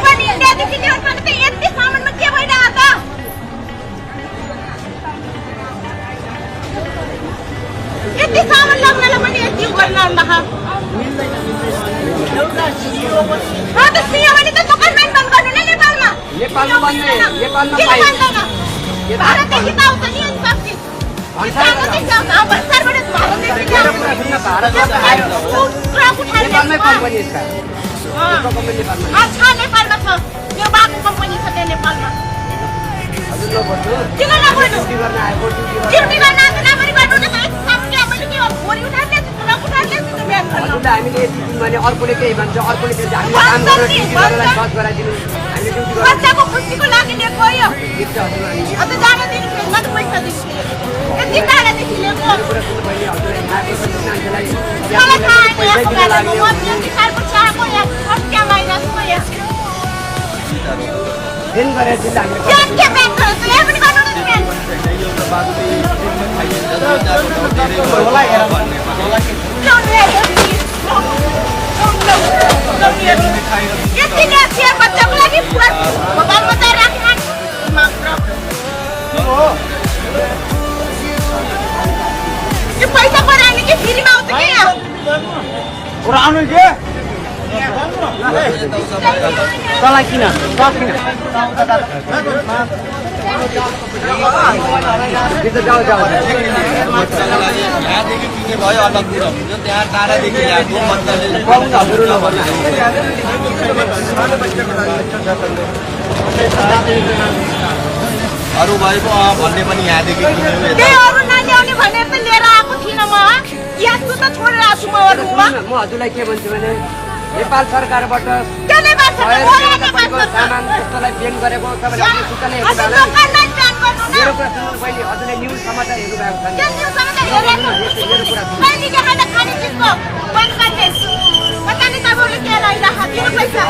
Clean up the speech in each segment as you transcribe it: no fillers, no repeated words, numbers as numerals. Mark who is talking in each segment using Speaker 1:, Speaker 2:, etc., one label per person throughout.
Speaker 1: पनि इन्डियादेखि ल्याउनु पर्ने त यति सामानमा के भइरहेको त यति सामान लाग्नलाई पनि यति गर्न आउँदा त सियो भने त दोकानमै बन्द गर्नु न नेपालमा
Speaker 2: नेपालमा
Speaker 1: भारतदेखि त आउँछ नि सब्जी नेपालमा छ यो बाबु कम्पनी छ त्यहाँ नेपालमा किन नगर्नु ड्युटी गर्न आएको नगरी गर्नु न मैले के भोलि उठाएर
Speaker 2: हामीले भने अर्कोले केही भन्छ अर्कोले केही हामी काम गर्न सर्च गराइदिनु हामीले ड्युटी गर्न
Speaker 1: बच्चाको खुसीको लागि लिएको हो यो अन्त जान दिनु कति पैसा दिनु यति टाढादेखि लिएको मलाई थाहा छैन यस्तो गाडीको म 20 सालको चाहको यहाँ फर्स्टमा माइनसको यहाँ
Speaker 2: दिन गरेर चाहिँ हामीले
Speaker 1: के ब्याक गर्छ यहाँ पनि गर्नु न यहाँ यति नै छ बच्चाको लागि पुरा मोबाइलमा त राख्न यो पैसा पराउने कि फ्रीमा आउँछ कि यहाँ
Speaker 2: पुरानो के तँलाई किन
Speaker 3: भयो अलग कुरा हुन्छ त्यहाँ टाढादेखि ल्याएको अरू भएको भन्ने पनि यहाँदेखि
Speaker 1: अरू नल्याउने भनेर त लिएर आएको थिइनँ म यहाँ त छोडेर आएको छु म अरूमा
Speaker 2: म हजुरलाई के भन्छु भने नेपाल सरकारबाट सामान जसलाई ब्यान गरेको तपाईँले सूचना हेर्नु मेरो कुरा सुन्नु पहिले हजुरले न्युज समाचार हेर्नु भएको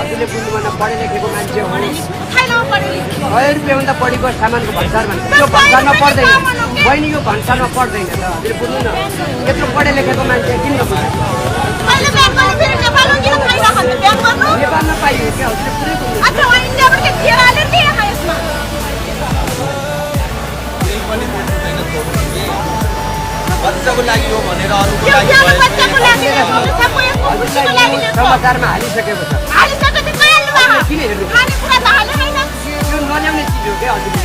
Speaker 2: हजुरले बुझ्नुभन्दा पढे लेखेको मान्छे हो 100 रुपियाँभन्दा बढीको सामानको भन्सार भन्छ त्यो भन्सारमा पर्दैन बहिनी यो भन्सारमा पर्दैन त हजुरले बुझ्नु न यत्रो पढे लेखेको मान्छे किन नबुझ्छ नेपालमा पाइयो क्या हजुरले पुरै
Speaker 3: बच्चाको लागि हो भनेर अरूको लागि
Speaker 2: समाचारमा हालिसकेको छ किन हेर्नु त्यो नल्याउने चिज हो क्या हजुरले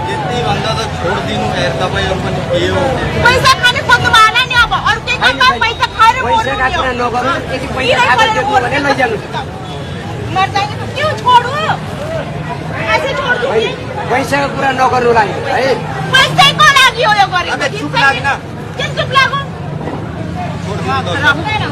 Speaker 3: यति भन्दा त छोडिदिनु हेर तपाईँहरू पनि के हो
Speaker 1: पैसा खाने खोज्नु भएन नि अब अरू केही पैसा खाएर
Speaker 2: पैसा काटेर नगर्नु यदि पैसा खाएर देख्नु भने लैजानु
Speaker 1: त्यो छोडु ऐसे छोड्छु
Speaker 2: पैसाको कुरा नगर्नुलाई है
Speaker 1: पैसाको लागि हो यो गरेको
Speaker 3: चुप लाग्न
Speaker 1: के चुप लाग्नु
Speaker 3: छोड्नु